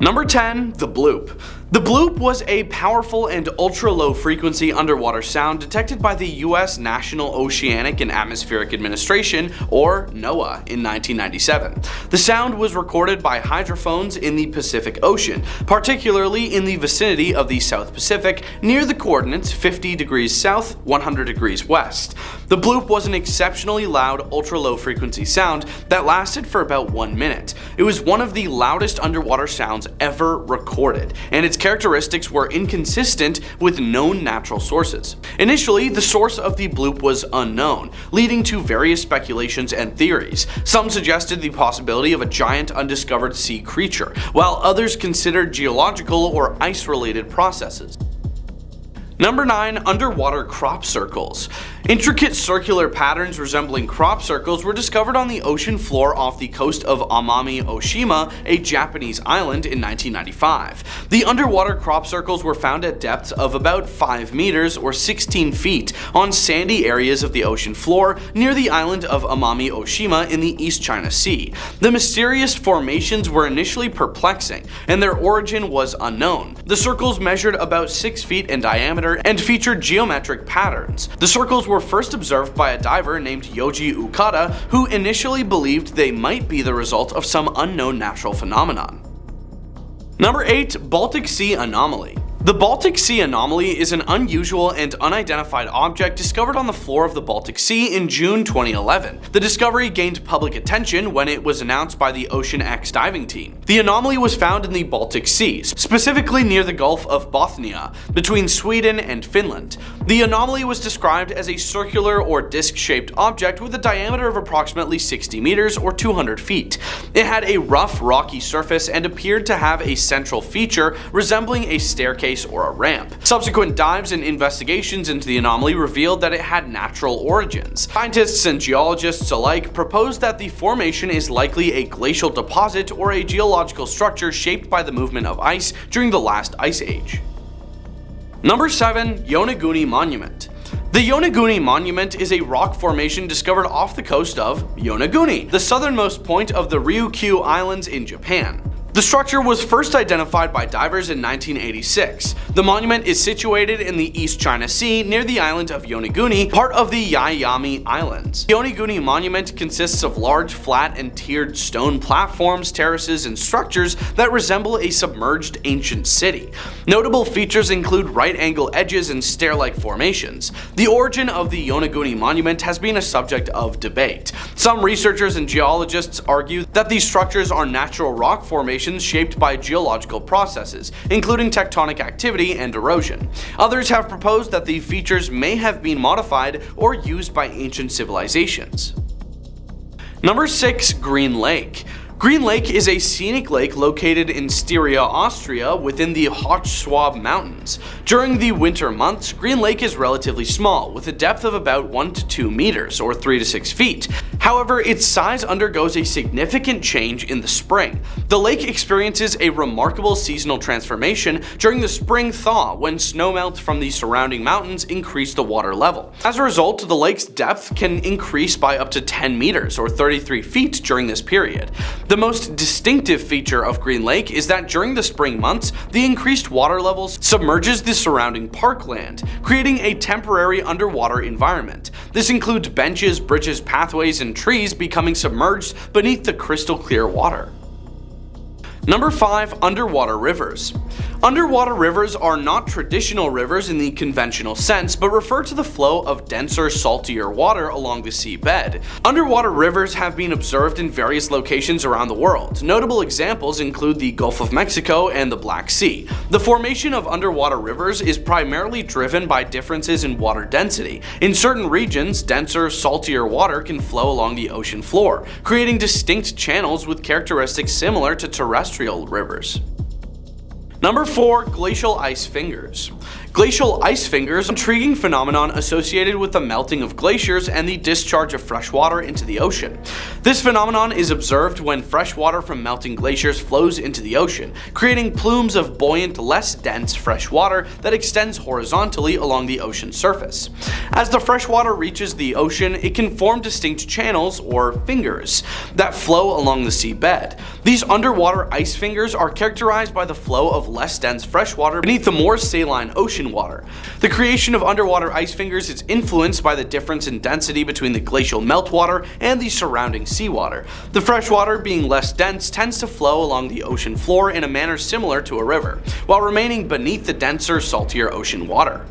Number 10. The Bloop. The bloop was a powerful and ultra-low frequency underwater sound detected by the US National Oceanic and Atmospheric Administration, or NOAA, in 1997. The sound was recorded by hydrophones in the Pacific Ocean, particularly in the vicinity of the South Pacific, near the coordinates 50 degrees south, 100 degrees west. The bloop was an exceptionally loud, ultra-low frequency sound that lasted for about 1 minute. It was one of the loudest underwater sounds ever recorded, and its characteristics were inconsistent with known natural sources. Initially, the source of the bloop was unknown, leading to various speculations and theories. Some suggested the possibility of a giant undiscovered sea creature, while others considered geological or ice-related processes. Number 9. Underwater crop circles. Intricate circular patterns resembling crop circles were discovered on the ocean floor off the coast of Amami Oshima, a Japanese island, in 1995. The underwater crop circles were found at depths of about 5 meters or 16 feet on sandy areas of the ocean floor near the island of Amami Oshima in the East China Sea. The mysterious formations were initially perplexing, and their origin was unknown. The circles measured about 6 feet in diameter and featured geometric patterns. The circles were first observed by a diver named Yoji Ukada, who initially believed they might be the result of some unknown natural phenomenon. Number 8. Baltic Sea Anomaly. The Baltic Sea Anomaly is an unusual and unidentified object discovered on the floor of the Baltic Sea in June 2011. The discovery gained public attention when it was announced by the Ocean X diving team. The anomaly was found in the Baltic Sea, specifically near the Gulf of Bothnia, between Sweden and Finland. The anomaly was described as a circular or disc-shaped object with a diameter of approximately 60 meters or 200 feet. It had a rough, rocky surface and appeared to have a central feature resembling a staircase or a ramp. Subsequent dives and investigations into the anomaly revealed that it had natural origins. Scientists and geologists alike proposed that the formation is likely a glacial deposit or a geological structure shaped by the movement of ice during the last ice age. Number 7. Yonaguni Monument. The Yonaguni Monument is a rock formation discovered off the coast of Yonaguni, the southernmost point of the Ryukyu Islands in Japan. The structure was first identified by divers in 1986. The monument is situated in the East China Sea near the island of Yonaguni, part of the Yaeyami Islands. The Yonaguni Monument consists of large, flat, and tiered stone platforms, terraces, and structures that resemble a submerged ancient city. Notable features include right-angle edges and stair-like formations. The origin of the Yonaguni Monument has been a subject of debate. Some researchers and geologists argue that these structures are natural rock formations shaped by geological processes, including tectonic activity and erosion. Others have proposed that the features may have been modified or used by ancient civilizations. Number 6. Green Lake. Green Lake is a scenic lake located in Styria, Austria, within the Hochschwab Mountains. During the winter months, Green Lake is relatively small, with a depth of about 1 to 2 meters, or 3 to 6 feet. However, its size undergoes a significant change in the spring. The lake experiences a remarkable seasonal transformation during the spring thaw, when snowmelt from the surrounding mountains increase the water level. As a result, the lake's depth can increase by up to 10 meters, or 33 feet during this period. The most distinctive feature of Green Lake is that during the spring months, the increased water levels submerges the surrounding parkland, creating a temporary underwater environment. This includes benches, bridges, pathways, and trees becoming submerged beneath the crystal clear water. Number 5. Underwater rivers. Underwater rivers are not traditional rivers in the conventional sense, but refer to the flow of denser, saltier water along the seabed. Underwater rivers have been observed in various locations around the world. Notable examples include the Gulf of Mexico and the Black Sea. The formation of underwater rivers is primarily driven by differences in water density. In certain regions, denser, saltier water can flow along the ocean floor, creating distinct channels with characteristics similar to terrestrial rivers. Number 4. Glacial ice fingers. Glacial ice fingers, an intriguing phenomenon associated with the melting of glaciers and the discharge of fresh water into the ocean. This phenomenon is observed when fresh water from melting glaciers flows into the ocean, creating plumes of buoyant, less dense fresh water that extends horizontally along the ocean surface. As the fresh water reaches the ocean, it can form distinct channels, or fingers, that flow along the seabed. These underwater ice fingers are characterized by the flow of less dense fresh water beneath the more saline ocean water. The creation of underwater ice fingers is influenced by the difference in density between the glacial meltwater and the surrounding seawater. The fresh water, being less dense, tends to flow along the ocean floor in a manner similar to a river, while remaining beneath the denser, saltier ocean water.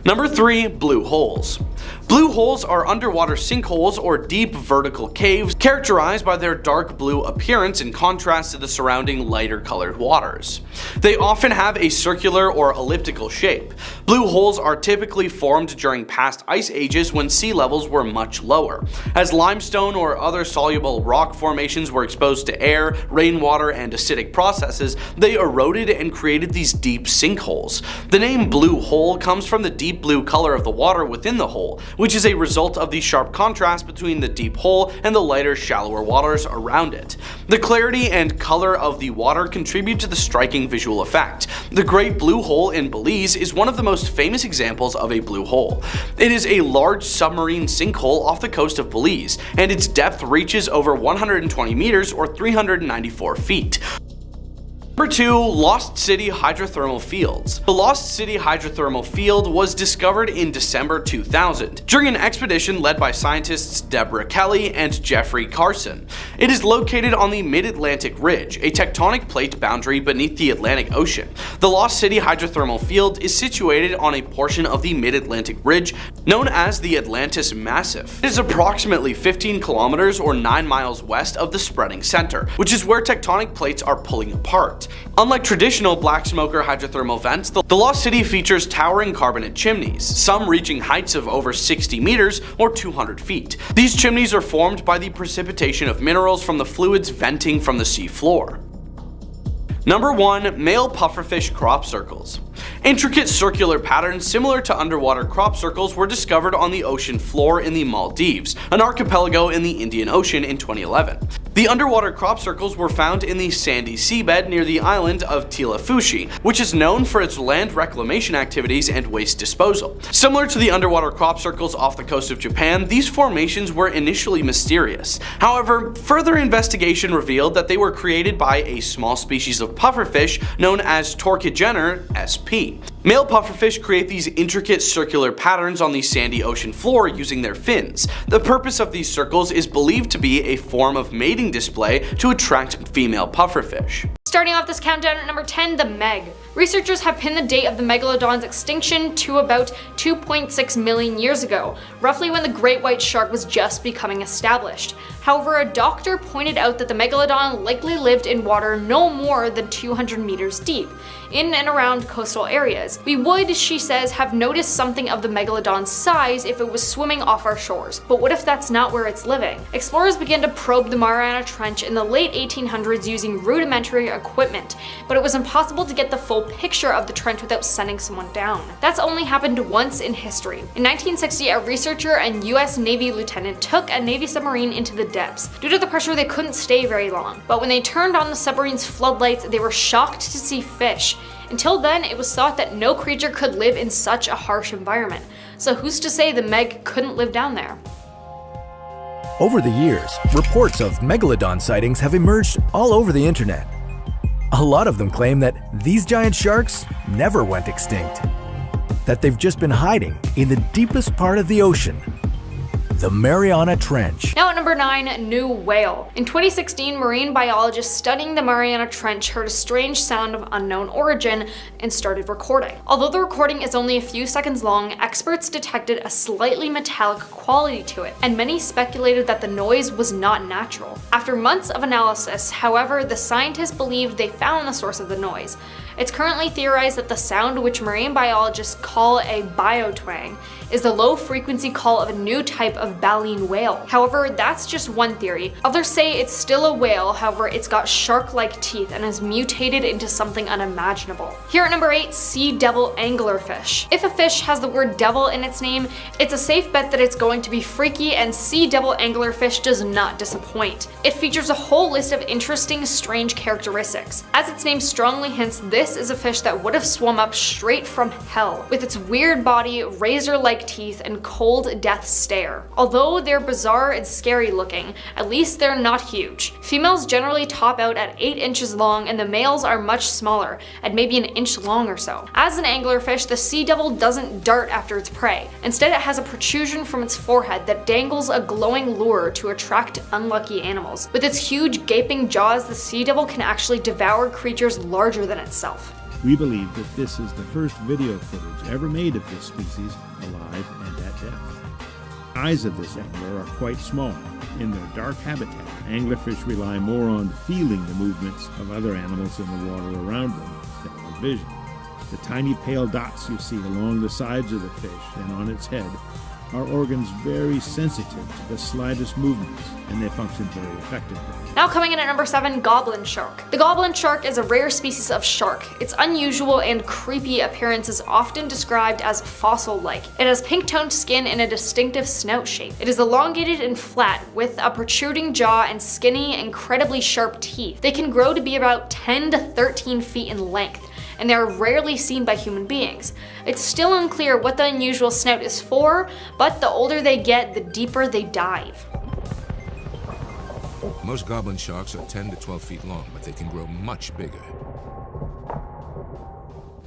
Number 3. Blue holes. Blue holes are underwater sinkholes or deep vertical caves characterized by their dark blue appearance in contrast to the surrounding lighter colored waters. They often have a circular or elliptical shape. Blue holes are typically formed during past ice ages when sea levels were much lower. As limestone or other soluble rock formations were exposed to air, rainwater, and acidic processes, they eroded and created these deep sinkholes. The name blue hole comes from the deep blue color of the water within the hole, which is a result of the sharp contrast between the deep hole and the lighter, shallower waters around it. The clarity and color of the water contribute to the striking visual effect. The Great Blue Hole in Belize is one of the most famous examples of a blue hole. It is a large submarine sinkhole off the coast of Belize, and its depth reaches over 120 meters or 394 feet. Number 2. Lost City Hydrothermal Fields. The Lost City Hydrothermal Field was discovered in December 2000 during an expedition led by scientists Deborah Kelly and Jeffrey Carson. It is located on the Mid-Atlantic Ridge, a tectonic plate boundary beneath the Atlantic Ocean. The Lost City Hydrothermal Field is situated on a portion of the Mid-Atlantic Ridge known as the Atlantis Massif. It is approximately 15 kilometers or 9 miles west of the spreading center, which is where tectonic plates are pulling apart. Unlike traditional black smoker hydrothermal vents, the Lost City features towering carbonate chimneys, some reaching heights of over 60 meters or 200 feet. These chimneys are formed by the precipitation of minerals from the fluids venting from the sea floor. Number 1. Male pufferfish crop circles. Intricate circular patterns similar to underwater crop circles were discovered on the ocean floor in the Maldives, an archipelago in the Indian Ocean, in 2011. The underwater crop circles were found in the sandy seabed near the island of Tilafushi, which is known for its land reclamation activities and waste disposal. Similar to the underwater crop circles off the coast of Japan, these formations were initially mysterious. However, further investigation revealed that they were created by a small species of pufferfish known as Torquigener sp. Male pufferfish create these intricate circular patterns on the sandy ocean floor using their fins. The purpose of these circles is believed to be a form of mating display to attract female pufferfish. Starting off this countdown at number 10, the Meg. Researchers have pinned the date of the megalodon's extinction to about 2.6 million years ago, roughly when the great white shark was just becoming established. However, a doctor pointed out that the megalodon likely lived in water no more than 200 meters deep, in and around coastal areas. We would, she says, have noticed something of the megalodon's size if it was swimming off our shores, but what if that's not where it's living? Explorers began to probe the Mariana Trench in the late 1800s using rudimentary equipment, but it was impossible to get the full picture of the trench without sending someone down. That's only happened once in history. In 1960, a researcher and US Navy lieutenant took a Navy submarine into the depths. Due to the pressure, they couldn't stay very long, but when they turned on the submarine's floodlights, they were shocked to see fish. Until then, it was thought that no creature could live in such a harsh environment. So who's to say the Meg couldn't live down there? Over the years, reports of megalodon sightings have emerged all over the internet. A lot of them claim that these giant sharks never went extinct, that they've just been hiding in the deepest part of the ocean, the Mariana Trench. Now at number 9, new whale. In 2016, marine biologists studying the Mariana Trench heard a strange sound of unknown origin and started recording. Although the recording is only a few seconds long, experts detected a slightly metallic quality to it, and many speculated that the noise was not natural. After months of analysis, however, the scientists believed they found the source of the noise. It's currently theorized that the sound, which marine biologists call a biotwang, is the low-frequency call of a new type of baleen whale. However, that's just one theory. Others say it's still a whale, however it's got shark-like teeth and has mutated into something unimaginable. Here at number 8, sea devil anglerfish. If a fish has the word devil in its name, it's a safe bet that it's going to be freaky, and sea devil anglerfish does not disappoint. It features a whole list of interesting, strange characteristics. As its name strongly hints, this is a fish that would have swum up straight from hell, with its weird body, razor-like teeth, and cold death stare. Although they're bizarre and scary looking, at least they're not huge. Females generally top out at 8 inches long, and the males are much smaller, at maybe an inch long or so. As an anglerfish, the sea devil doesn't dart after its prey. Instead, it has a protrusion from its forehead that dangles a glowing lure to attract unlucky animals. With its huge gaping jaws, the sea devil can actually devour creatures larger than itself. We believe that this is the first video footage ever made of this species, alive and at depth. Eyes of this angler are quite small. In their dark habitat, anglerfish rely more on feeling the movements of other animals in the water around them than on vision. The tiny pale dots you see along the sides of the fish and on its head are organs very sensitive to the slightest movements, and they function very effectively. Now coming in at number 7, goblin shark. The goblin shark is a rare species of shark. Its unusual and creepy appearance is often described as fossil-like. It has pink-toned skin and a distinctive snout shape. It is elongated and flat, with a protruding jaw and skinny, incredibly sharp teeth. They can grow to be about 10 to 13 feet in length, and they are rarely seen by human beings. It's still unclear what the unusual snout is for, but the older they get, the deeper they dive. Most goblin sharks are 10 to 12 feet long, but they can grow much bigger.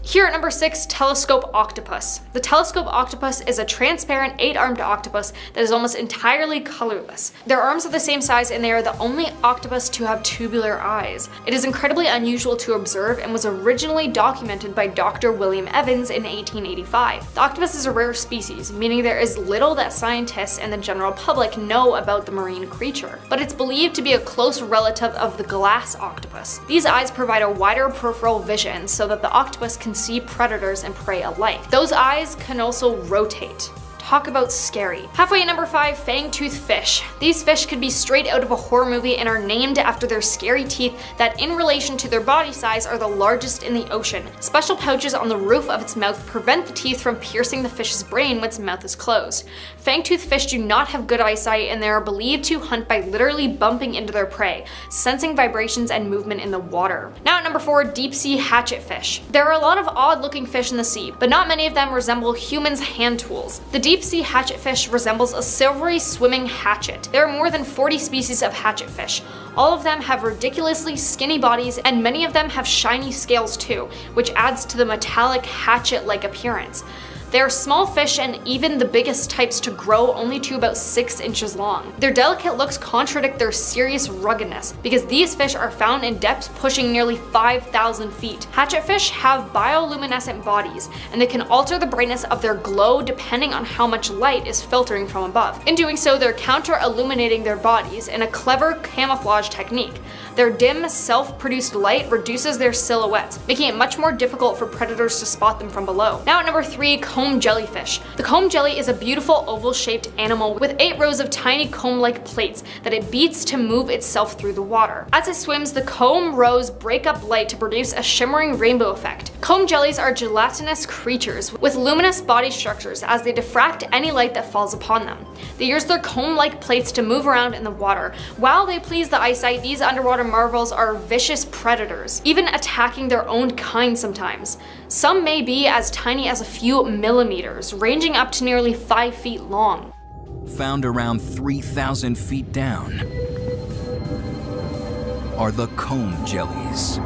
Here at number 6, telescope octopus. The telescope octopus is a transparent 8-armed octopus that is almost entirely colorless. Their arms are the same size, and they are the only octopus to have tubular eyes. It is incredibly unusual to observe and was originally documented by Dr. William Evans in 1885. The octopus is a rare species, meaning there is little that scientists and the general public know about the marine creature, but it's believed to be a close relative of the glass octopus. These eyes provide a wider peripheral vision so that the octopus can see predators and prey alike. Those eyes can also rotate. Talk about scary. Halfway at number 5, fang-toothed fish. These fish could be straight out of a horror movie and are named after their scary teeth that, in relation to their body size, are the largest in the ocean. Special pouches on the roof of its mouth prevent the teeth from piercing the fish's brain when its mouth is closed. Fang-toothed fish do not have good eyesight, and they are believed to hunt by literally bumping into their prey, sensing vibrations and movement in the water. Now at number 4, deep-sea hatchetfish. There are a lot of odd-looking fish in the sea, but not many of them resemble humans' hand tools. The deep-sea hatchetfish resembles a silvery swimming hatchet. There are more than 40 species of hatchetfish. All of them have ridiculously skinny bodies, and many of them have shiny scales too, which adds to the metallic hatchet-like appearance. They are small fish, and even the biggest types to grow only to about 6 inches long. Their delicate looks contradict their serious ruggedness, because these fish are found in depths pushing nearly 5,000 feet. Hatchetfish have bioluminescent bodies, and they can alter the brightness of their glow depending on how much light is filtering from above. In doing so, they're counter-illuminating their bodies in a clever camouflage technique. Their dim, self-produced light reduces their silhouettes, making it much more difficult for predators to spot them from below. Now at number 3, comb jellyfish. The comb jelly is a beautiful oval-shaped animal with 8 rows of tiny comb-like plates that it beats to move itself through the water. As it swims, the comb rows break up light to produce a shimmering rainbow effect. Comb jellies are gelatinous creatures with luminous body structures as they diffract any light that falls upon them. They use their comb-like plates to move around in the water. While they please the eyesight, these underwater marvels are vicious predators, even attacking their own kind sometimes. Some may be as tiny as a few millimeters, ranging up to nearly 5 feet long. Found around 3,000 feet down are the comb jellies.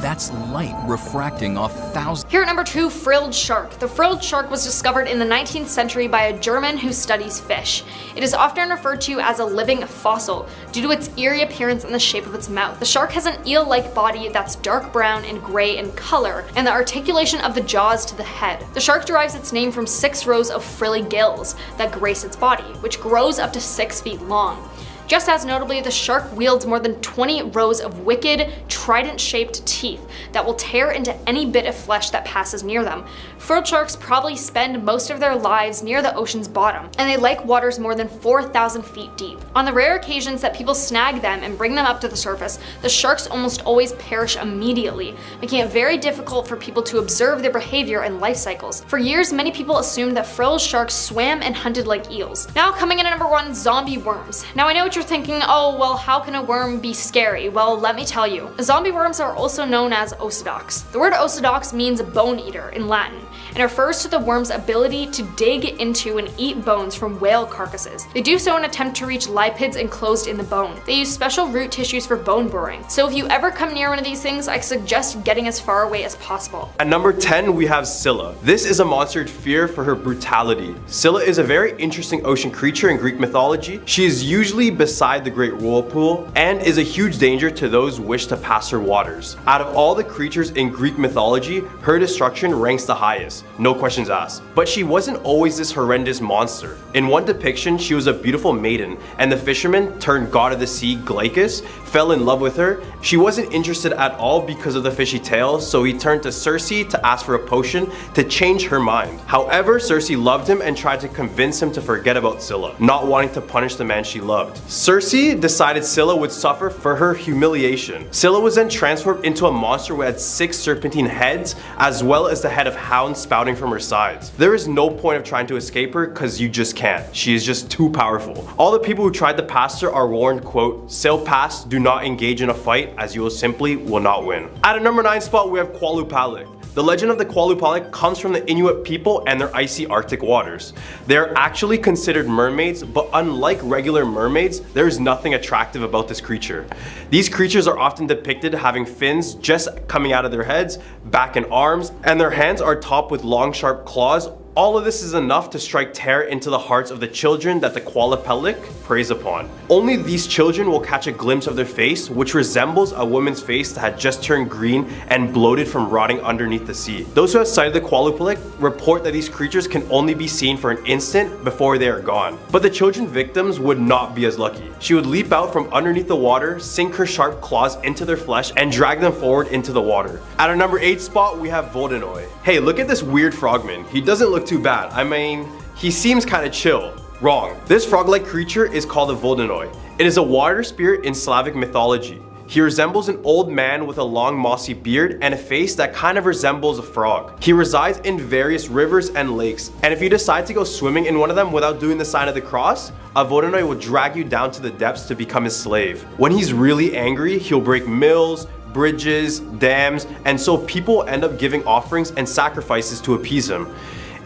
That's light refracting off thousands. Here at number 2, frilled shark. The frilled shark was discovered in the 19th century by a German who studies fish. It is often referred to as a living fossil due to its eerie appearance and the shape of its mouth. The shark has an eel-like body that's dark brown and gray in color, and the articulation of the jaws to the head. The shark derives its name from 6 rows of frilly gills that grace its body, which grows up to 6 feet long. Just as notably, the shark wields more than 20 rows of wicked, trident-shaped teeth that will tear into any bit of flesh that passes near them. Frilled sharks probably spend most of their lives near the ocean's bottom, and they like waters more than 4,000 feet deep. On the rare occasions that people snag them and bring them up to the surface, the sharks almost always perish immediately, making it very difficult for people to observe their behavior and life cycles. For years, many people assumed that frilled sharks swam and hunted like eels. Now coming in at number 1, zombie worms. Now I know what you're thinking, oh well, how can a worm be scary? Well, let me tell you. Zombie worms are also known as osedox. The word osedox means bone eater in Latin, and refers to the worm's ability to dig into and eat bones from whale carcasses. They do so in an attempt to reach lipids enclosed in the bone. They use special root tissues for bone burrowing. So if you ever come near one of these things, I suggest getting as far away as possible. At number 10, we have Sila. This is a monster feared for her brutality. Sila is a very interesting ocean creature in Greek mythology. She is usually beside the Great Whirlpool and is a huge danger to those who wish to pass her waters. Out of all the creatures in Greek mythology, her destruction ranks the highest, no questions asked. But she wasn't always this horrendous monster. In one depiction, she was a beautiful maiden, and the fisherman turned god of the sea, Glaucus, fell in love with her. She wasn't interested at all because of the fishy tail, so he turned to Circe to ask for a potion to change her mind. However, Circe loved him and tried to convince him to forget about Sila, not wanting to punish the man she loved. Circe decided Sila would suffer for her humiliation. Sila was then transformed into a monster who had 6 serpentine heads, as well as the head of hounds spouting from her sides. There is no point of trying to escape her because you just can't. She is just too powerful. All the people who tried to pass her are warned, quote, "Sail past, do not engage in a fight as you will simply not win." At a number 9 spot, we have Qualupalik. The legend of the Qualupalik comes from the Inuit people and their icy Arctic waters. They are actually considered mermaids, but unlike regular mermaids, there is nothing attractive about this creature. These creatures are often depicted having fins just coming out of their heads, back and arms, and their hands are topped with long sharp claws. All of this is enough to strike terror into the hearts of the children that the Qualupalik preys upon. Only these children will catch a glimpse of their face, which resembles a woman's face that had just turned green and bloated from rotting underneath the sea. Those who have sighted the Qualupalik report that these creatures can only be seen for an instant before they are gone. But the children victims would not be as lucky. She would leap out from underneath the water, sink her sharp claws into their flesh, and drag them forward into the water. At our number 8 spot, we have Voldenoi. Hey, look at this weird frogman. He doesn't look too bad. I mean, he seems kind of chill. Wrong. This frog-like creature is called a Voldenoi. It is a water spirit in Slavic mythology. He resembles an old man with a long mossy beard and a face that kind of resembles a frog. He resides in various rivers and lakes, and if you decide to go swimming in one of them without doing the sign of the cross, a Voldenoi will drag you down to the depths to become his slave. When he's really angry, he'll break mills, bridges, dams, and so people end up giving offerings and sacrifices to appease him.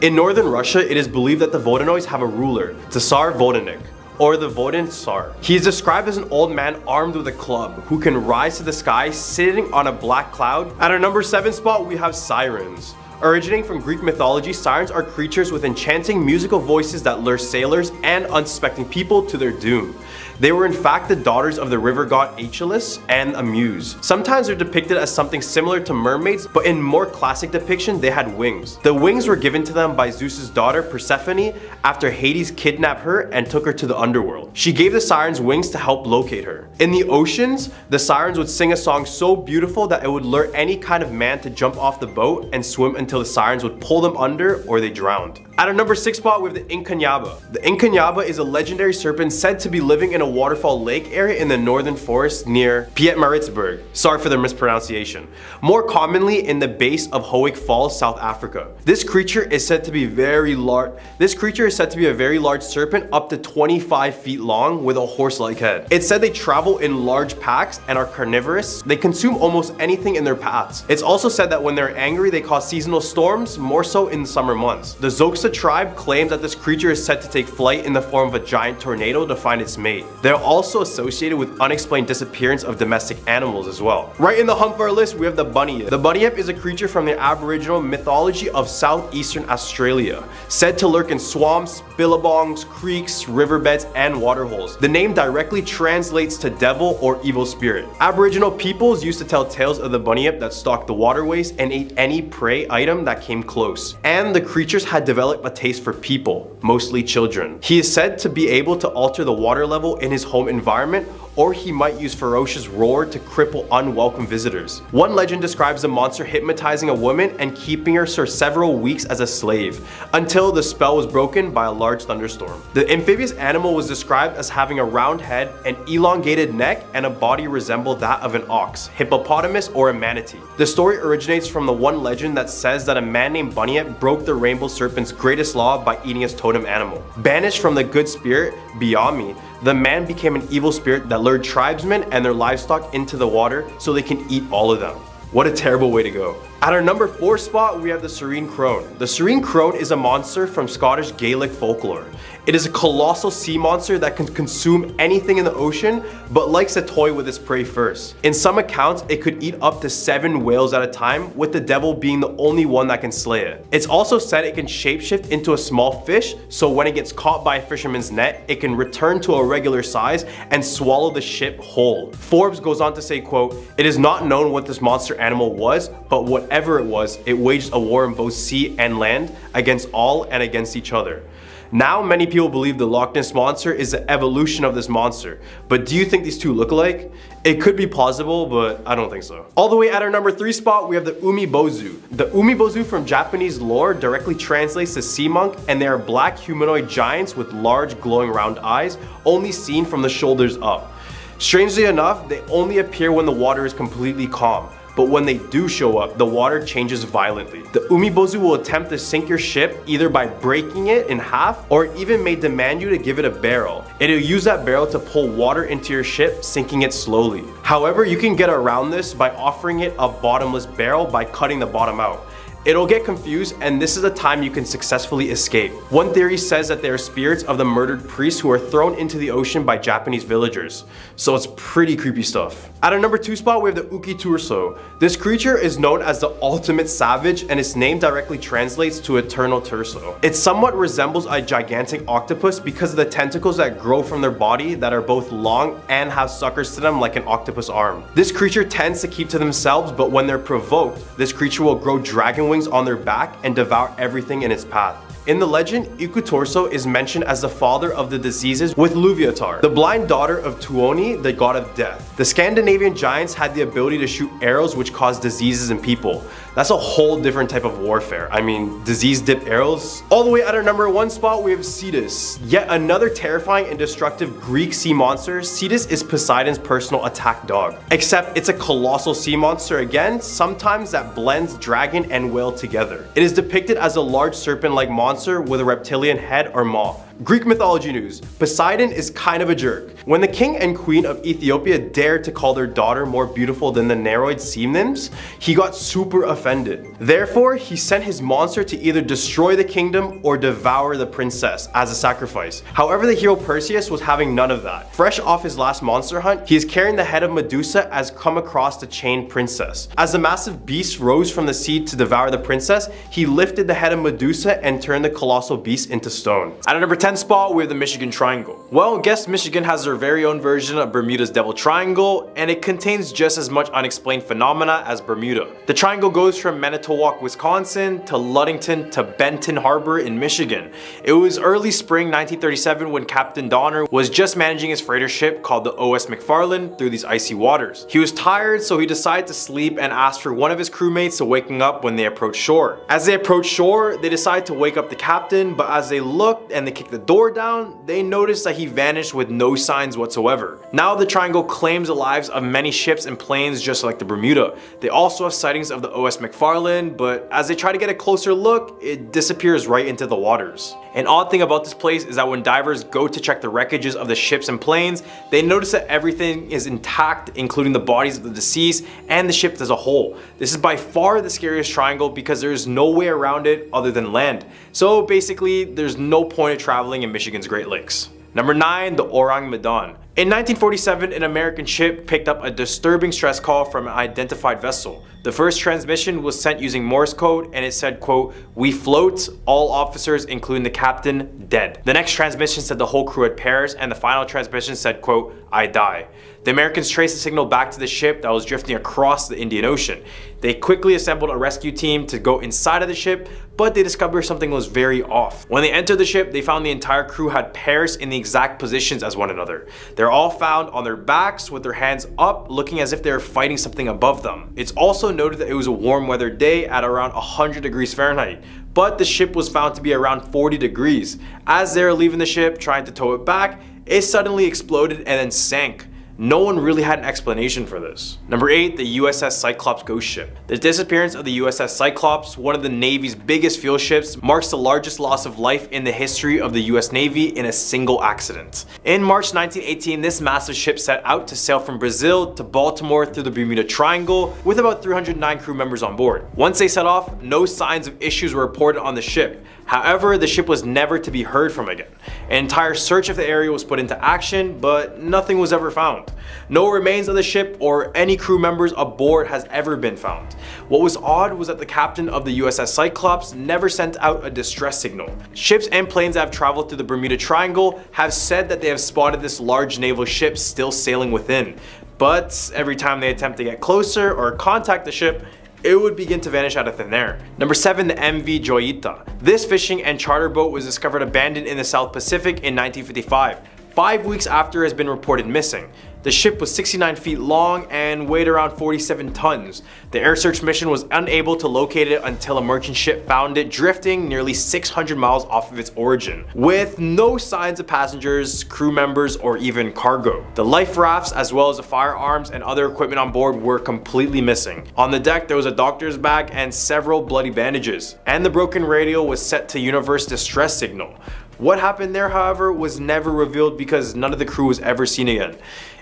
In northern Russia, it is believed that the Volodenois have a ruler, Tsar Vodenik, or the Voden Tsar. He is described as an old man armed with a club who can rise to the sky sitting on a black cloud. At our number 7 spot, we have sirens. Originating from Greek mythology, sirens are creatures with enchanting musical voices that lure sailors and unsuspecting people to their doom. They were in fact the daughters of the river god Aeschylus and a muse. Sometimes they're depicted as something similar to mermaids, but in more classic depiction, they had wings. The wings were given to them by Zeus's daughter Persephone after Hades kidnapped her and took her to the underworld. She gave the sirens wings to help locate her. In the oceans, the sirens would sing a song so beautiful that it would lure any kind of man to jump off the boat and swim until the sirens would pull them under or they drowned. At our number 6 spot, we have the Incanyaba. The Incanyaba is a legendary serpent said to be living in a waterfall lake area in the northern forest near Pietermaritzburg. Sorry for the mispronunciation. More commonly in the base of Howick Falls, South Africa. This creature is said to be very large. This creature is said to be a very large serpent, up to 25 feet long, with a horse-like head. It's said they travel in large packs and are carnivorous. They consume almost anything in their paths. It's also said that when they're angry, they cause seasonal storms, more so in the summer months. The Xhosa tribe claims that this creature is said to take flight in the form of a giant tornado to find its mate. They're also associated with unexplained disappearance of domestic animals as well. Right in the hump of our list, we have the bunyip. The bunyip is a creature from the Aboriginal mythology of southeastern Australia, said to lurk in swamps, billabongs, creeks, riverbeds, and waterholes. The name directly translates to devil or evil spirit. Aboriginal peoples used to tell tales of the bunyip that stalked the waterways and ate any prey item item that came close. And the creatures had developed a taste for people, mostly children. He is said to be able to alter the water level in his home environment, or he might use ferocious roar to cripple unwelcome visitors. One legend describes the monster hypnotizing a woman and keeping her for several weeks as a slave, until the spell was broken by a large thunderstorm. The amphibious animal was described as having a round head, an elongated neck, and a body resembled that of an ox, hippopotamus, or a manatee. The story originates from the one legend that says that a man named Bunyip broke the rainbow serpent's greatest law by eating his totem animal. Banished from the good spirit, Biami, the man became an evil spirit that lured tribesmen and their livestock into the water so they can eat all of them. What a terrible way to go. At our number 4 spot, we have the Serene Crone. The Serene Crone is a monster from Scottish Gaelic folklore. It is a colossal sea monster that can consume anything in the ocean, but likes to toy with its prey first. In some accounts, it could eat up to 7 whales at a time, with the devil being the only one that can slay it. It's also said it can shapeshift into a small fish, so when it gets caught by a fisherman's net, it can return to a regular size and swallow the ship whole. Forbes goes on to say, quote, "It is not known what this monster animal was, but whatever it was, it waged a war in both sea and land, against all and against each other." Now many people believe the Loch Ness Monster is the evolution of this monster, but do you think these two look alike? It could be plausible, but I don't think so. All the way at our number 3 spot, we have the Umibozu. The Umibozu from Japanese lore directly translates to sea monk, and they are black humanoid giants with large glowing round eyes, only seen from the shoulders up. Strangely enough, they only appear when the water is completely calm. But when they do show up, the water changes violently. The Umibozu will attempt to sink your ship either by breaking it in half, or it even may demand you to give it a barrel. It'll use that barrel to pull water into your ship, sinking it slowly. However, you can get around this by offering it a bottomless barrel by cutting the bottom out. It'll get confused, and this is a time you can successfully escape. One theory says that they are spirits of the murdered priests who are thrown into the ocean by Japanese villagers. So it's pretty creepy stuff. At our number 2 spot, we have the Ukiturso. This creature is known as the ultimate savage, and its name directly translates to eternal torso. It somewhat resembles a gigantic octopus because of the tentacles that grow from their body that are both long and have suckers to them like an octopus arm. This creature tends to keep to themselves, but when they're provoked, this creature will grow dragon wings on their back and devour everything in its path. In the legend, Ikutorso is mentioned as the father of the diseases with Luviatar, the blind daughter of Tuoni, the god of death. The Scandinavian giants had the ability to shoot arrows which caused diseases in people. That's a whole different type of warfare. I mean, disease-dipped arrows. All the way at our number 1 spot, we have Cetus. Yet another terrifying and destructive Greek sea monster. Cetus is Poseidon's personal attack dog. Except it's a colossal sea monster again, sometimes that blends dragon and whale together. It is depicted as a large serpent-like monster with a reptilian head or maw. Greek mythology news. Poseidon is kind of a jerk. When the king and queen of Ethiopia dared to call their daughter more beautiful than the Nereid sea nymphs, he got super offended. Therefore, he sent his monster to either destroy the kingdom or devour the princess as a sacrifice. However, the hero Perseus was having none of that. Fresh off his last monster hunt, he is carrying the head of Medusa as come across the chained princess. As the massive beast rose from the sea to devour the princess, he lifted the head of Medusa and turned the colossal beast into stone. At number 10 spot, we have the Michigan Triangle. Well, guess Michigan has their very own version of Bermuda's Devil Triangle, and it contains just as much unexplained phenomena as Bermuda. The triangle goes from Manitowoc, Wisconsin to Ludington to Benton Harbor in Michigan. It was early spring 1937 when Captain Donner was just managing his freighter ship called the O.S. McFarland through these icy waters. He was tired, so he decided to sleep and asked for one of his crewmates to wake him up when they approached shore. As they approached shore, they decided to wake up the captain, but as they looked and they kicked the door down, they noticed that he vanished with no signs whatsoever. Now the triangle claims the lives of many ships and planes just like the Bermuda. They also have sightings of the O.S. McFarland, but as they try to get a closer look, it disappears right into the waters. An odd thing about this place is that when divers go to check the wreckages of the ships and planes, they notice that everything is intact, including the bodies of the deceased and the ship as a whole. This is by far the scariest triangle because there is no way around it other than land. So basically, there's no point of traveling in Michigan's Great Lakes. Number 9, the Orang Medan. In 1947, an American ship picked up a disturbing stress call from an identified vessel. The first transmission was sent using Morse code, and it said, quote, "We float, all officers including the captain dead." The next transmission said the whole crew had perished, and the final transmission said, quote, "I die." The Americans traced the signal back to the ship that was drifting across the Indian Ocean. They quickly assembled a rescue team to go inside of the ship, but they discovered something was very off. When they entered the ship, they found the entire crew had perished in the exact positions as one another. They're all found on their backs with their hands up, looking as if they were fighting something above them. It's also noted that it was a warm weather day at around 100 degrees Fahrenheit, but the ship was found to be around 40 degrees. As they were leaving the ship, trying to tow it back, it suddenly exploded and then sank. No one really had an explanation for this. Number 8, the USS Cyclops ghost ship. The disappearance of the USS Cyclops, one of the Navy's biggest fuel ships, marks the largest loss of life in the history of the US Navy in a single accident. In March 1918, this massive ship set out to sail from Brazil to Baltimore through the Bermuda Triangle with about 309 crew members on board. Once they set off, no signs of issues were reported on the ship. However, the ship was never to be heard from again. An entire search of the area was put into action, but nothing was ever found. No remains of the ship or any crew members aboard has ever been found. What was odd was that the captain of the USS Cyclops never sent out a distress signal. Ships and planes that have traveled through the Bermuda Triangle have said that they have spotted this large naval ship still sailing within, but every time they attempt to get closer or contact the ship, it would begin to vanish out of thin air. Number 7, the MV Joyita. This fishing and charter boat was discovered abandoned in the South Pacific in 1955, 5 weeks after it has been reported missing. The ship was 69 feet long and weighed around 47 tons. The air search mission was unable to locate it until a merchant ship found it drifting nearly 600 miles off of its origin, with no signs of passengers, crew members, or even cargo. The life rafts, as well as the firearms and other equipment on board, were completely missing. On the deck, there was a doctor's bag and several bloody bandages, and the broken radio was set to universe distress signal. What happened there, however, was never revealed because none of the crew was ever seen again.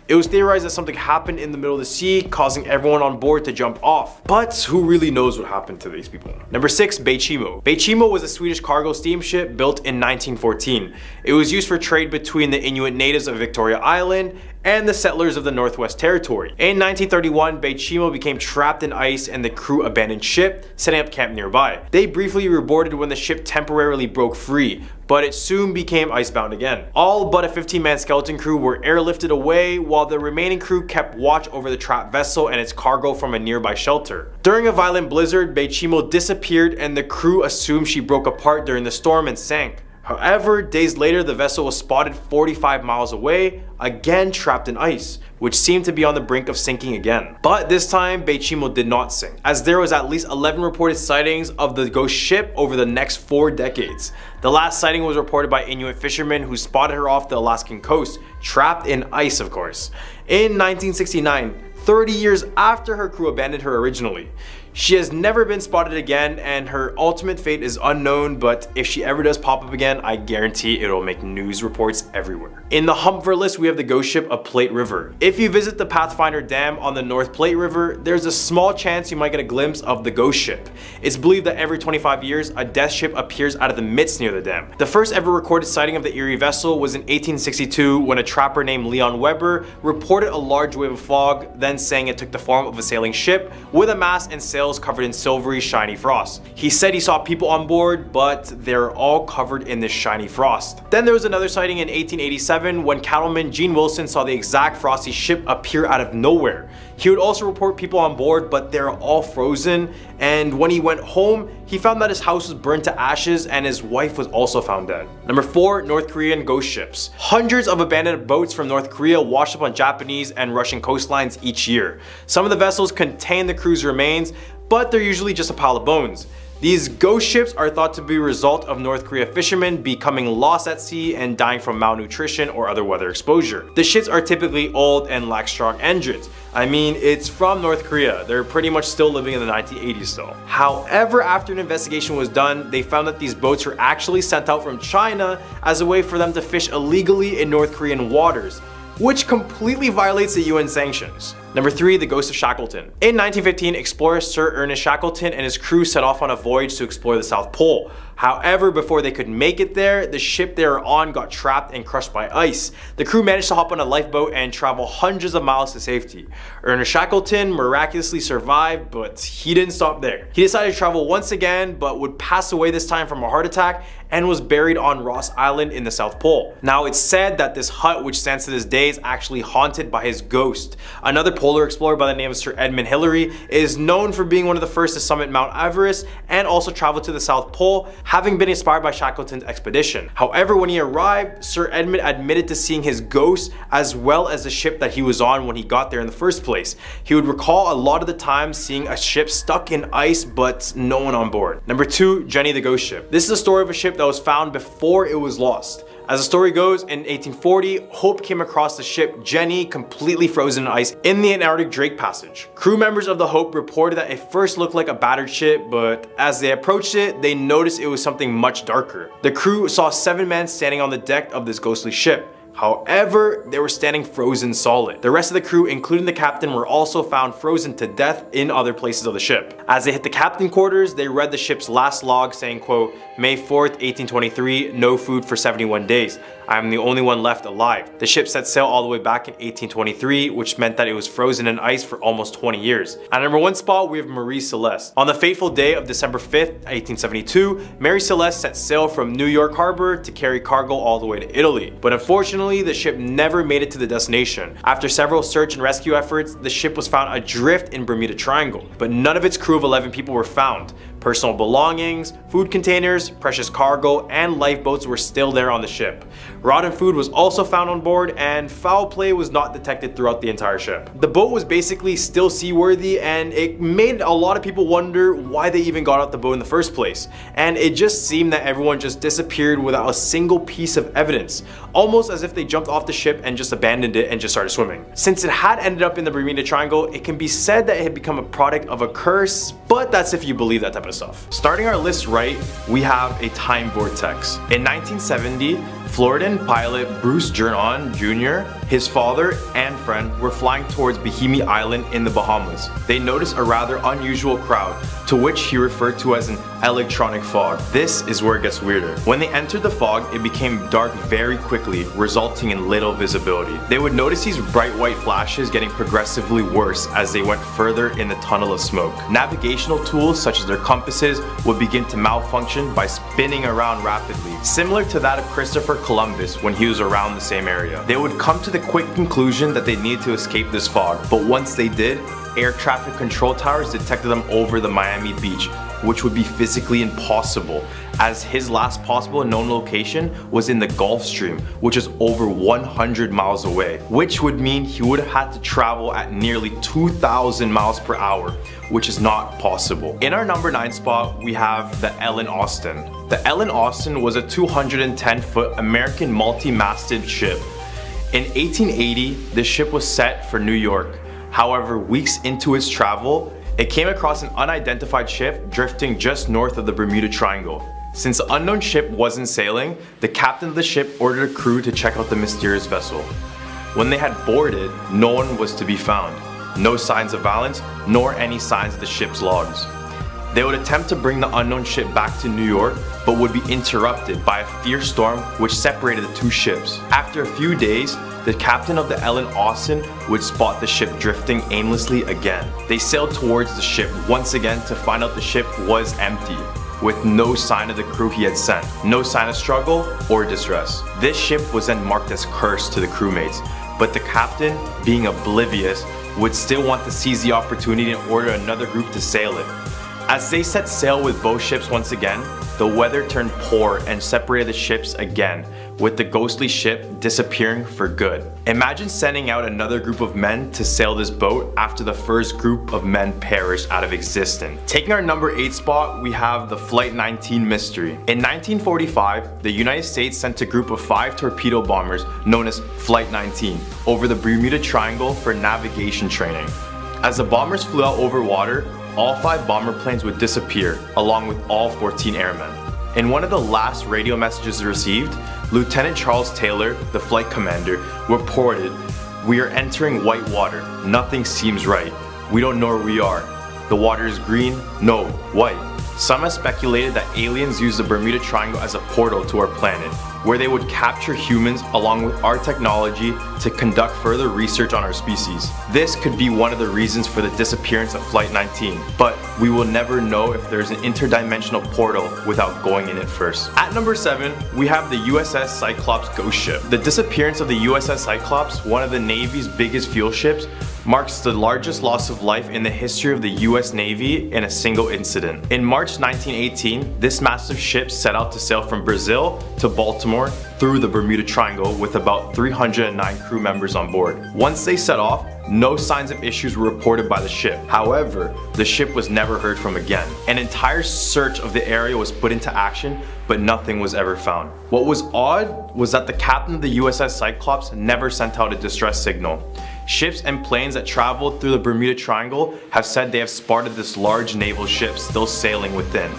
It was theorized that something happened in the middle of the sea, causing everyone on board to jump off. But who really knows what happened to these people? Number 6, Beichimo. Beichimo was a Swedish cargo steamship built in 1914. It was used for trade between the Inuit natives of Victoria Island and the settlers of the Northwest Territory. In 1931, Beichimo became trapped in ice and the crew abandoned ship, setting up camp nearby. They briefly reboarded when the ship temporarily broke free, but it soon became icebound again. All but a 15-man skeleton crew were airlifted away, while the remaining crew kept watch over the trapped vessel and its cargo from a nearby shelter. During a violent blizzard, Beichimo disappeared and the crew assumed she broke apart during the storm and sank. However, days later, the vessel was spotted 45 miles away, again trapped in ice, which seemed to be on the brink of sinking again. But this time, Beichimo did not sink, as there was at least 11 reported sightings of the ghost ship over the next 4 decades. The last sighting was reported by Inuit fishermen who spotted her off the Alaskan coast, trapped in ice of course, in 1969, 30 years after her crew abandoned her originally. She has never been spotted again and her ultimate fate is unknown, but if she ever does pop up again, I guarantee it'll make news reports everywhere. In the hump for list, we have the ghost ship of Plate River. If you visit the Pathfinder Dam on the North Plate River, there's a small chance you might get a glimpse of the ghost ship. It's believed that every 25 years, a death ship appears out of the midst near the dam. The first ever recorded sighting of the eerie vessel was in 1862 when a trapper named Leon Weber reported a large wave of fog, then saying it took the form of a sailing ship with a mast and sails covered in silvery shiny frost. He said he saw people on board, but they're all covered in this shiny frost. Then there was another sighting in 1887 when cattleman Gene Wilson saw the exact frosty ship appear out of nowhere. He would also report people on board, but they're all frozen, and when he went home, he found that his house was burned to ashes and his wife was also found dead. Number 4, North Korean ghost ships. Hundreds of abandoned boats from North Korea wash up on Japanese and Russian coastlines each year. Some of the vessels contain the crew's remains, but they're usually just a pile of bones. These ghost ships are thought to be a result of North Korea fishermen becoming lost at sea and dying from malnutrition or other weather exposure. The ships are typically old and lack strong engines. I mean, it's from North Korea. They're pretty much still living in the 1980s still. However, after an investigation was done, they found that these boats were actually sent out from China as a way for them to fish illegally in North Korean waters, which completely violates the UN sanctions. Number 3, the Ghost of Shackleton. In 1915, explorer Sir Ernest Shackleton and his crew set off on a voyage to explore the South Pole. However, before they could make it there, the ship they were on got trapped and crushed by ice. The crew managed to hop on a lifeboat and travel hundreds of miles to safety. Ernest Shackleton miraculously survived, but he didn't stop there. He decided to travel once again, but would pass away this time from a heart attack and was buried on Ross Island in the South Pole. Now, it's said that this hut, which stands to this day, is actually haunted by his ghost. Another polar explorer by the name of Sir Edmund Hillary is known for being one of the first to summit Mount Everest and also travel to the South Pole, having been inspired by Shackleton's expedition. However, when he arrived, Sir Edmund admitted to seeing his ghost as well as the ship that he was on when he got there in the first place. He would recall a lot of the time seeing a ship stuck in ice but no one on board. Number 2, Jenny the Ghost Ship. This is a story of a ship that was found before it was lost. As the story goes, in 1840, Hope came across the ship Jenny completely frozen in ice in the Antarctic Drake Passage. Crew members of the Hope reported that it first looked like a battered ship, but as they approached it, they noticed it was something much darker. The crew saw 7 men standing on the deck of this ghostly ship. However, they were standing frozen solid. The rest of the crew, including the captain, were also found frozen to death in other places of the ship. As they hit the captain quarters, they read the ship's last log saying, quote, May 4th, 1823, no food for 71 days. I am the only one left alive. The ship set sail all the way back in 1823, which meant that it was frozen in ice for almost 20 years. At number 1 spot, we have Marie Celeste. On the fateful day of December 5th, 1872, Mary Celeste set sail from New York Harbor to carry cargo all the way to Italy. But unfortunately, the ship never made it to the destination. After several search and rescue efforts, the ship was found adrift in Bermuda Triangle, but none of its crew of 11 people were found. Personal belongings, food containers, precious cargo, and lifeboats were still there on the ship. Rotten food was also found on board, and foul play was not detected throughout the entire ship. The boat was basically still seaworthy, and it made a lot of people wonder why they even got out the boat in the first place. And it just seemed that everyone just disappeared without a single piece of evidence, almost as if they jumped off the ship and just abandoned it and just started swimming. Since it had ended up in the Bermuda Triangle, it can be said that it had become a product of a curse, but that's if you believe that type of stuff. Starting our list right, we have a time vortex. In 1970, Floridan pilot Bruce Jernon Jr., his father and friend were flying towards Bahimi Island in the Bahamas. They noticed a rather unusual crowd, to which he referred to as an electronic fog. This is where it gets weirder. When they entered the fog, it became dark very quickly, resulting in little visibility. They would notice these bright white flashes getting progressively worse as they went further in the tunnel of smoke. Navigational tools such as their compasses would begin to malfunction by spinning around rapidly, similar to that of Christopher Columbus when he was around the same area. They would come to the quick conclusion that they needed to escape this fog, but once they did, air traffic control towers detected them over the Miami beach, which would be physically impossible, as his last possible known location was in the Gulf Stream, which is over 100 miles away, which would mean he would have had to travel at nearly 2,000 miles per hour, which is not possible. In our number 9 spot, we have the Ellen Austin. The Ellen Austin was a 210-foot American multi-masted ship. In 1880, the ship was set for New York. However, weeks into its travel, it came across an unidentified ship drifting just north of the Bermuda Triangle. Since the unknown ship wasn't sailing, the captain of the ship ordered a crew to check out the mysterious vessel. When they had boarded, no one was to be found. No signs of violence, nor any signs of the ship's logs. They would attempt to bring the unknown ship back to New York, but would be interrupted by a fierce storm which separated the two ships. After a few days, the captain of the Ellen Austin would spot the ship drifting aimlessly again. They sailed towards the ship once again to find out the ship was empty, with no sign of the crew he had sent, no sign of struggle or distress. This ship was then marked as cursed to the crewmates, but the captain, being oblivious, would still want to seize the opportunity and order another group to sail it. As they set sail with both ships once again, the weather turned poor and separated the ships again, with the ghostly ship disappearing for good. Imagine sending out another group of men to sail this boat after the first group of men perished out of existence. Taking our number 8 spot, we have the Flight 19 mystery. In 1945, the United States sent a group of 5 torpedo bombers known as Flight 19 over the Bermuda Triangle for navigation training. As the bombers flew out over water, all 5 bomber planes would disappear, along with all 14 airmen. In one of the last radio messages received, Lieutenant Charles Taylor, the flight commander, reported, "We are entering white water. nothing seems right. We don't know where we are. The water is green, no, white. Some have speculated that aliens use the Bermuda Triangle as a portal to our planet, where they would capture humans along with our technology to conduct further research on our species. This could be one of the reasons for the disappearance of Flight 19, but we will never know if there's an interdimensional portal without going in it first. At number 7, we have the USS Cyclops ghost ship. The disappearance of the USS Cyclops, one of the Navy's biggest fuel ships, marks the largest loss of life in the history of the US Navy in a single incident. In March 1918, this massive ship set out to sail from Brazil to Baltimore through the Bermuda Triangle with about 309 crew members on board. Once they set off, no signs of issues were reported by the ship. However, the ship was never heard from again. An entire search of the area was put into action, but nothing was ever found. What was odd was that the captain of the USS Cyclops never sent out a distress signal. Ships and planes that traveled through the Bermuda Triangle have said they have spotted this large naval ship still sailing within.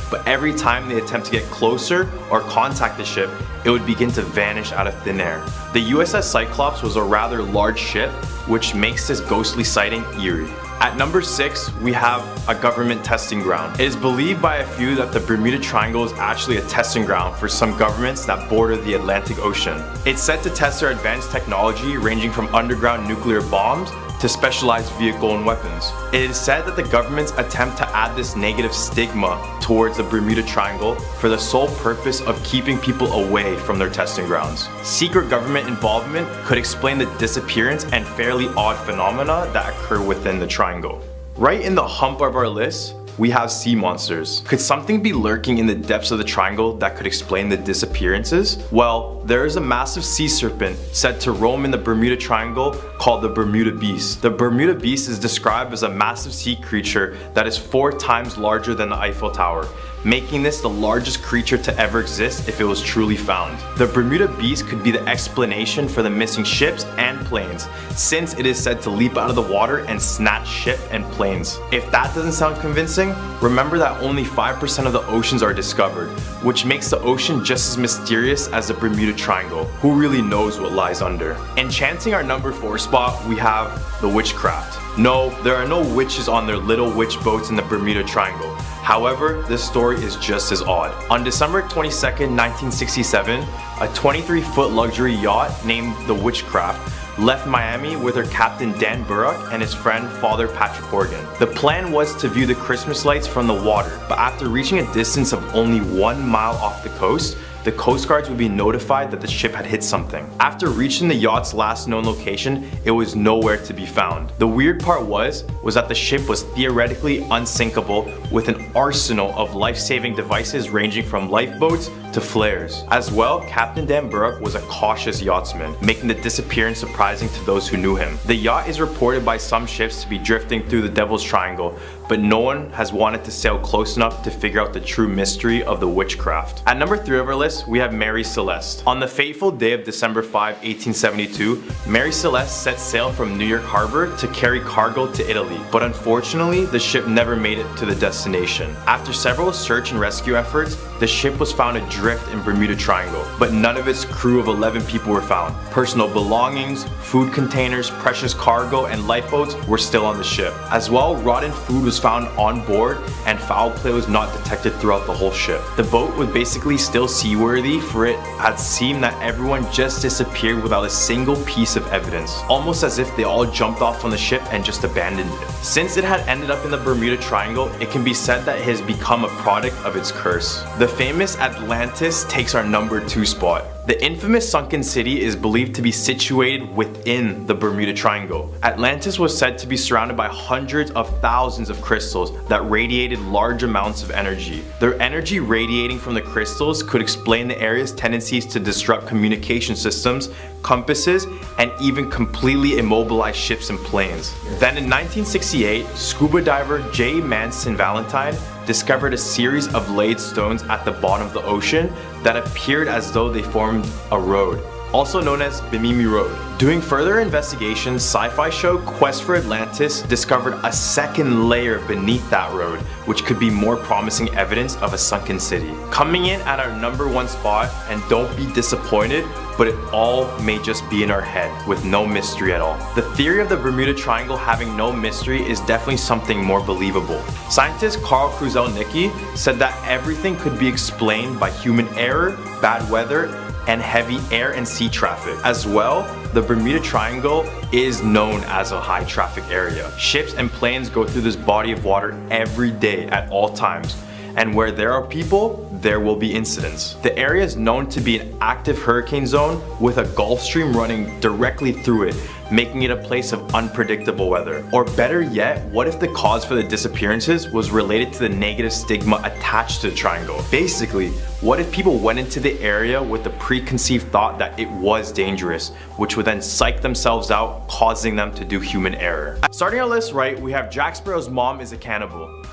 But every time they attempt to get closer or contact the ship, it would begin to vanish out of thin air. The USS Cyclops was a rather large ship, which makes this ghostly sighting eerie. At number 6, we have a government testing ground. It is believed by a few that the Bermuda Triangle is actually a testing ground for some governments that border the Atlantic Ocean. It's said to test their advanced technology ranging from underground nuclear bombs to specialized vehicle and weapons. It is said that the governments attempt to add this negative stigma towards the Bermuda Triangle for the sole purpose of keeping people away from their testing grounds. Secret government involvement could explain the disappearance and fairly odd phenomena that occur within the triangle. Right in the hump of our list, we have sea monsters. Could something be lurking in the depths of the triangle that could explain the disappearances? Well, there is a massive sea serpent said to roam in the Bermuda Triangle called the Bermuda Beast. The Bermuda Beast is described as a massive sea creature that is 4 times larger than the Eiffel Tower, making this the largest creature to ever exist if it was truly found. The Bermuda Beast could be the explanation for the missing ships and planes, since it is said to leap out of the water and snatch ship and planes. If that doesn't sound convincing, remember that only 5% of the oceans are discovered, which makes the ocean just as mysterious as the Bermuda Triangle. Who really knows what lies under? Enchanting our number 4 spot, we have the Witchcraft. No, there are no witches on their little witch boats in the Bermuda Triangle. However, this story is just as odd. On December 22nd, 1967, a 23-foot luxury yacht named the Witchcraft left Miami with her captain Dan Burrock and his friend Father Patrick Horgan. The plan was to view the Christmas lights from the water, but after reaching a distance of only 1 mile off the coast, the Coast Guards would be notified that the ship had hit something. After reaching the yacht's last known location, it was nowhere to be found. The weird part was that the ship was theoretically unsinkable with an arsenal of life-saving devices ranging from lifeboats to flares. As well, Captain Dan Burrock was a cautious yachtsman, making the disappearance surprising to those who knew him. The yacht is reported by some ships to be drifting through the Devil's Triangle, but no one has wanted to sail close enough to figure out the true mystery of the Witchcraft. At number 3 of our list, we have Mary Celeste. On the fateful day of December 5, 1872, Mary Celeste set sail from New York Harbor to carry cargo to Italy, but unfortunately, the ship never made it to the destination. After several search and rescue efforts, the ship was found adrift in Bermuda Triangle, but none of its crew of 11 people were found. Personal belongings, food containers, precious cargo, and lifeboats were still on the ship. As well, rotten food was found on board, and foul play was not detected throughout the whole ship. The boat was basically still seaworthy, for it had seemed that everyone just disappeared without a single piece of evidence, almost as if they all jumped off on the ship and just abandoned it. Since it had ended up in the Bermuda Triangle, it can be said that it has become a product of its curse. The famous Atlantis takes our number 2 spot. The infamous sunken city is believed to be situated within the Bermuda Triangle. Atlantis was said to be surrounded by hundreds of thousands of crystals that radiated large amounts of energy. Their energy radiating from the crystals could explain the area's tendencies to disrupt communication systems, compasses, and even completely immobilize ships and planes. Then in 1968, scuba diver J. Manson Valentine discovered a series of laid stones at the bottom of the ocean that appeared as though they formed a road. also known as Bimini Road. Doing further investigations, sci-fi show Quest for Atlantis discovered a second layer beneath that road, which could be more promising evidence of a sunken city. Coming in at our number 1 spot, and don't be disappointed, but it all may just be in our head with no mystery at all. The theory of the Bermuda Triangle having no mystery is definitely something more believable. Scientist Carl Kruszelnicki said that everything could be explained by human error, bad weather, and heavy air and sea traffic. As well, the Bermuda Triangle is known as a high traffic area. Ships and planes go through this body of water every day at all times. And where there are people, there will be incidents. The area is known to be an active hurricane zone with a Gulf Stream running directly through it, making it a place of unpredictable weather. Or better yet, what if the cause for the disappearances was related to the negative stigma attached to the triangle? Basically, what if people went into the area with the preconceived thought that it was dangerous, which would then psych themselves out, causing them to do human error? Starting our list right, we have Jack Sparrow's mom is a cannibal.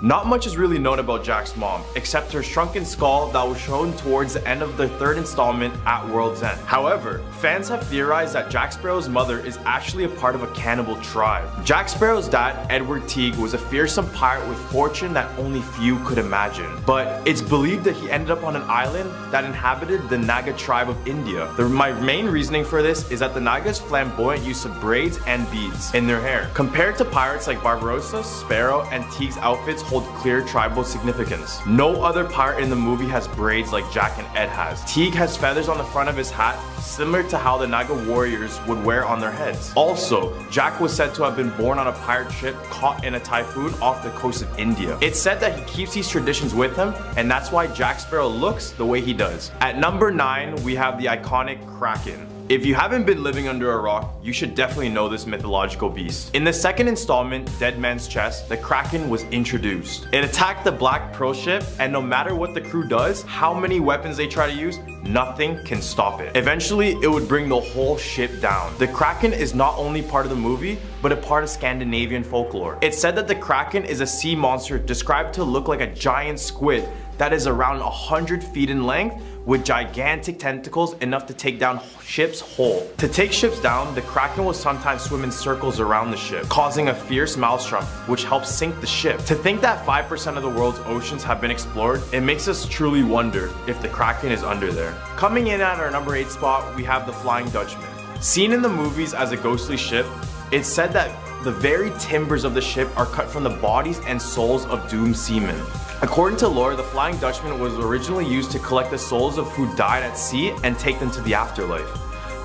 Not much is really known about Jack's mom, except her shrunken skull that was shown towards the end of the 3rd installment at World's End. However, fans have theorized that Jack Sparrow's mother is actually a part of a cannibal tribe. Jack Sparrow's dad, Edward Teague, was a fearsome pirate with fortune that only few could imagine. But it's believed that he ended up on an island that inhabited the Naga tribe of India. My main reasoning for this is that the Naga's flamboyant use of braids and beads in their hair. Compared to pirates like Barbarossa, Sparrow, and Teague's outfits hold clear tribal significance. No other pirate in the movie has braids like Jack and Ed has. Teague has feathers on the front of his hat, similar to how the Naga warriors would wear on their heads. Also, Jack was said to have been born on a pirate ship caught in a typhoon off the coast of India. It's said that he keeps these traditions with him, and that's why Jack Sparrow looks the way he does. At number 9, we have the iconic Kraken. If you haven't been living under a rock, you should definitely know this mythological beast. In the 2nd installment, Dead Man's Chest, the Kraken was introduced. It attacked the Black Pearl ship, and no matter what the crew does, how many weapons they try to use, nothing can stop it. Eventually, it would bring the whole ship down. The Kraken is not only part of the movie, but a part of Scandinavian folklore. It's said that the Kraken is a sea monster described to look like a giant squid that is around 100 feet in length, with gigantic tentacles enough to take down ships whole. To take ships down, the Kraken will sometimes swim in circles around the ship, causing a fierce maelstrom which helps sink the ship. To think that 5% of the world's oceans have been explored, it makes us truly wonder if the Kraken is under there. Coming in at our number 8 spot, we have the Flying Dutchman. Seen in the movies as a ghostly ship, it's said that the very timbers of the ship are cut from the bodies and souls of doomed seamen. According to lore, the Flying Dutchman was originally used to collect the souls of who died at sea and take them to the afterlife.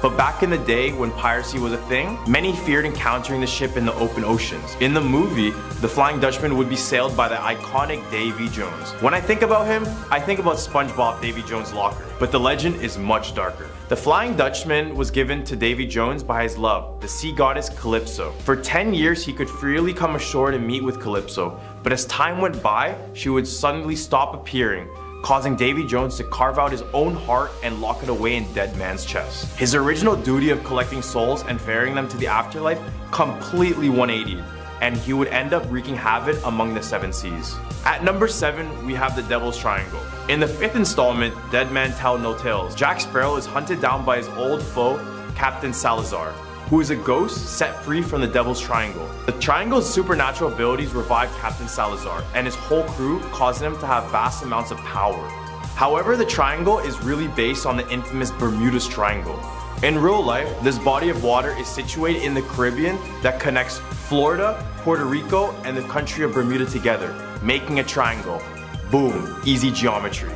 But back in the day when piracy was a thing, many feared encountering the ship in the open oceans. In the movie, the Flying Dutchman would be sailed by the iconic Davy Jones. When I think about him, I think about SpongeBob Davy Jones' locker, but the legend is much darker. The Flying Dutchman was given to Davy Jones by his love, the sea goddess Calypso. For 10 years, he could freely come ashore to meet with Calypso, but as time went by, she would suddenly stop appearing, causing Davy Jones to carve out his own heart and lock it away in Dead Man's Chest. His original duty of collecting souls and ferrying them to the afterlife completely 180'd, and he would end up wreaking havoc among the 7 seas. At number 7, we have the Devil's Triangle. In the 5th installment, Dead Man Tell No Tales, Jack Sparrow is hunted down by his old foe, Captain Salazar, who is a ghost set free from the Devil's Triangle. The Triangle's supernatural abilities revived Captain Salazar and his whole crew, causing him to have vast amounts of power. However, the Triangle is really based on the infamous Bermuda's Triangle. In real life, this body of water is situated in the Caribbean that connects Florida, Puerto Rico, and the country of Bermuda together, making a triangle. Boom, easy geometry.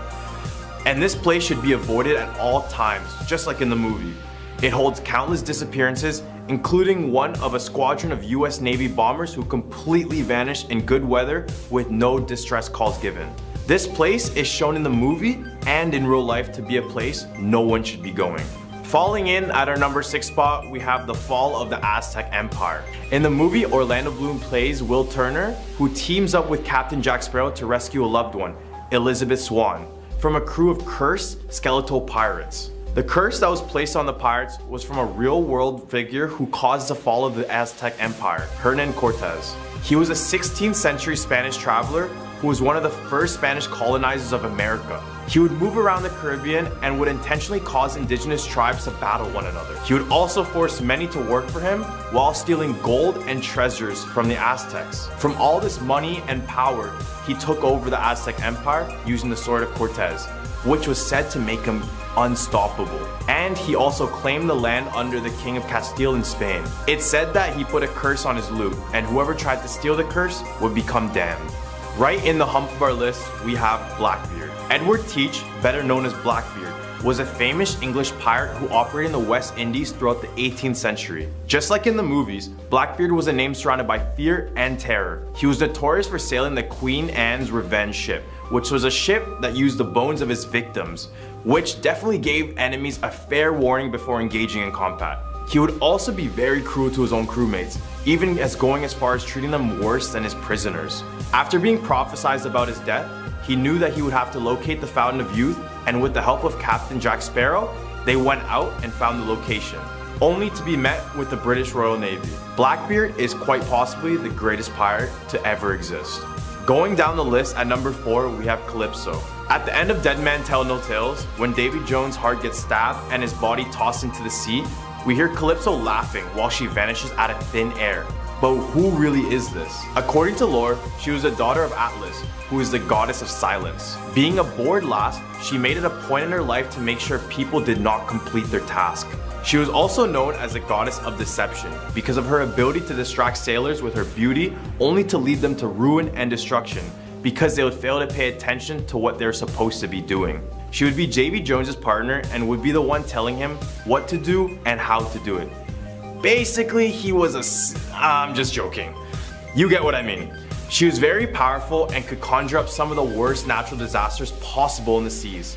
And this place should be avoided at all times, just like in the movie. It holds countless disappearances, including one of a squadron of US Navy bombers who completely vanished in good weather with no distress calls given. This place is shown in the movie and in real life to be a place no one should be going. Falling in at our number 6 spot, we have the fall of the Aztec Empire. In the movie, Orlando Bloom plays Will Turner, who teams up with Captain Jack Sparrow to rescue a loved one, Elizabeth Swan, from a crew of cursed skeletal pirates. The curse that was placed on the pirates was from a real-world figure who caused the fall of the Aztec Empire, Hernan Cortez. He was a 16th century Spanish traveler who was one of the first Spanish colonizers of America. He would move around the Caribbean and would intentionally cause indigenous tribes to battle one another. He would also force many to work for him while stealing gold and treasures from the Aztecs. From all this money and power, he took over the Aztec Empire using the sword of Cortez, which was said to make him unstoppable. And he also claimed the land under the King of Castile in Spain. It's said that he put a curse on his loot, and whoever tried to steal the curse would become damned. Right in the hump of our list, we have Blackbeard. Edward Teach, better known as Blackbeard, was a famous English pirate who operated in the West Indies throughout the 18th century. Just like in the movies, Blackbeard was a name surrounded by fear and terror. He was notorious for sailing the Queen Anne's Revenge ship, which was a ship that used the bones of his victims, which definitely gave enemies a fair warning before engaging in combat. He would also be very cruel to his own crewmates, even going as far as treating them worse than his prisoners. After being prophesied about his death, he knew that he would have to locate the Fountain of Youth, and with the help of Captain Jack Sparrow, they went out and found the location, only to be met with the British Royal Navy. Blackbeard is quite possibly the greatest pirate to ever exist. Going down the list at number 4, we have Calypso. At the end of Dead Man Tell No Tales, when Davy Jones' heart gets stabbed and his body tossed into the sea, we hear Calypso laughing while she vanishes out of thin air. But who really is this? According to lore, she was a daughter of Atlas, who is the goddess of silence. Being a bored lass, she made it a point in her life to make sure people did not complete their task. She was also known as the goddess of deception because of her ability to distract sailors with her beauty, only to lead them to ruin and destruction because they would fail to pay attention to what they're supposed to be doing. She would be Davy Jones's partner and would be the one telling him what to do and how to do it. Basically, he was I'm just joking. You get what I mean. She was very powerful and could conjure up some of the worst natural disasters possible in the seas.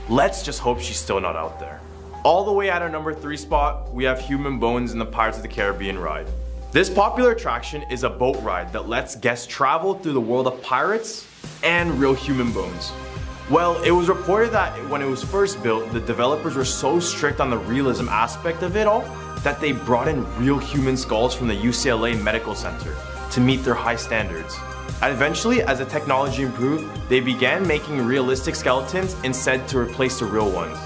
Let's just hope she's still not out there. All the way at our number 3 spot, we have human bones in the Pirates of the Caribbean ride. This popular attraction is a boat ride that lets guests travel through the world of pirates and real human bones. Well, it was reported that when it was first built, the developers were so strict on the realism aspect of it all that they brought in real human skulls from the UCLA Medical Center to meet their high standards. Eventually, as the technology improved, they began making realistic skeletons instead to replace the real ones,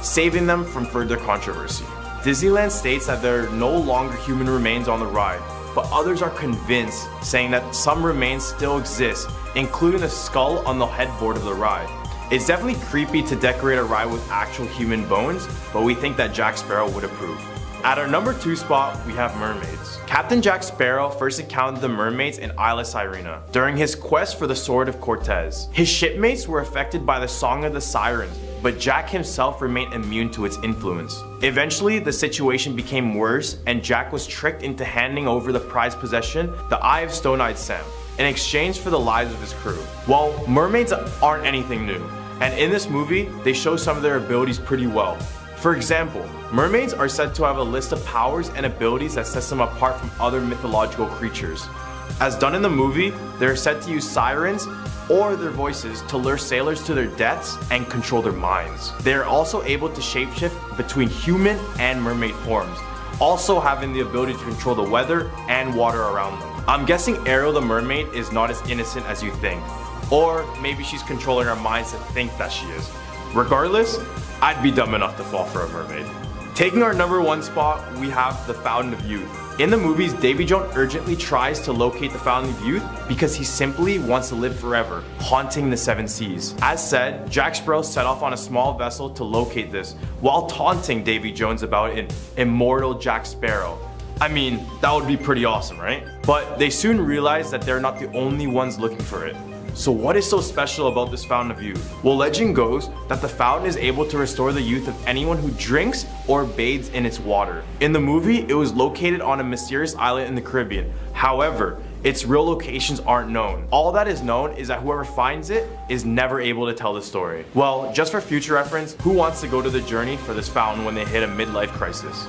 saving them from further controversy. Disneyland states that there are no longer human remains on the ride, but others are convinced, saying that some remains still exist, including the skull on the headboard of the ride. It's definitely creepy to decorate a ride with actual human bones, but we think that Jack Sparrow would approve. At our number 2 spot, we have Mermaids. Captain Jack Sparrow first encountered the Mermaids in Isla Sirena during his quest for the Sword of Cortez. His shipmates were affected by the Song of the Sirens, but Jack himself remained immune to its influence. Eventually, the situation became worse, and Jack was tricked into handing over the prized possession, the Eye of Stone-Eyed Sam, in exchange for the lives of his crew. Well, mermaids aren't anything new, and in this movie, they show some of their abilities pretty well. For example, mermaids are said to have a list of powers and abilities that sets them apart from other mythological creatures. As done in the movie, they are said to use sirens or their voices to lure sailors to their deaths and control their minds. They are also able to shapeshift between human and mermaid forms, also having the ability to control the weather and water around them. I'm guessing Ariel the mermaid is not as innocent as you think, or maybe she's controlling our minds to think that she is. Regardless, I'd be dumb enough to fall for a mermaid. Taking our number 1 spot, we have the Fountain of Youth. In the movies, Davy Jones urgently tries to locate the Fountain of Youth because he simply wants to live forever, haunting the 7 seas. As said, Jack Sparrow set off on a small vessel to locate this, while taunting Davy Jones about an immortal Jack Sparrow. I mean, that would be pretty awesome, right? But they soon realized that they're not the only ones looking for it. So what is so special about this Fountain of Youth? Well, legend goes that the fountain is able to restore the youth of anyone who drinks or bathes in its water. In the movie, it was located on a mysterious island in the Caribbean. However, its real locations aren't known. All that is known is that whoever finds it is never able to tell the story. Well, just for future reference, who wants to go to the journey for this fountain when they hit a midlife crisis?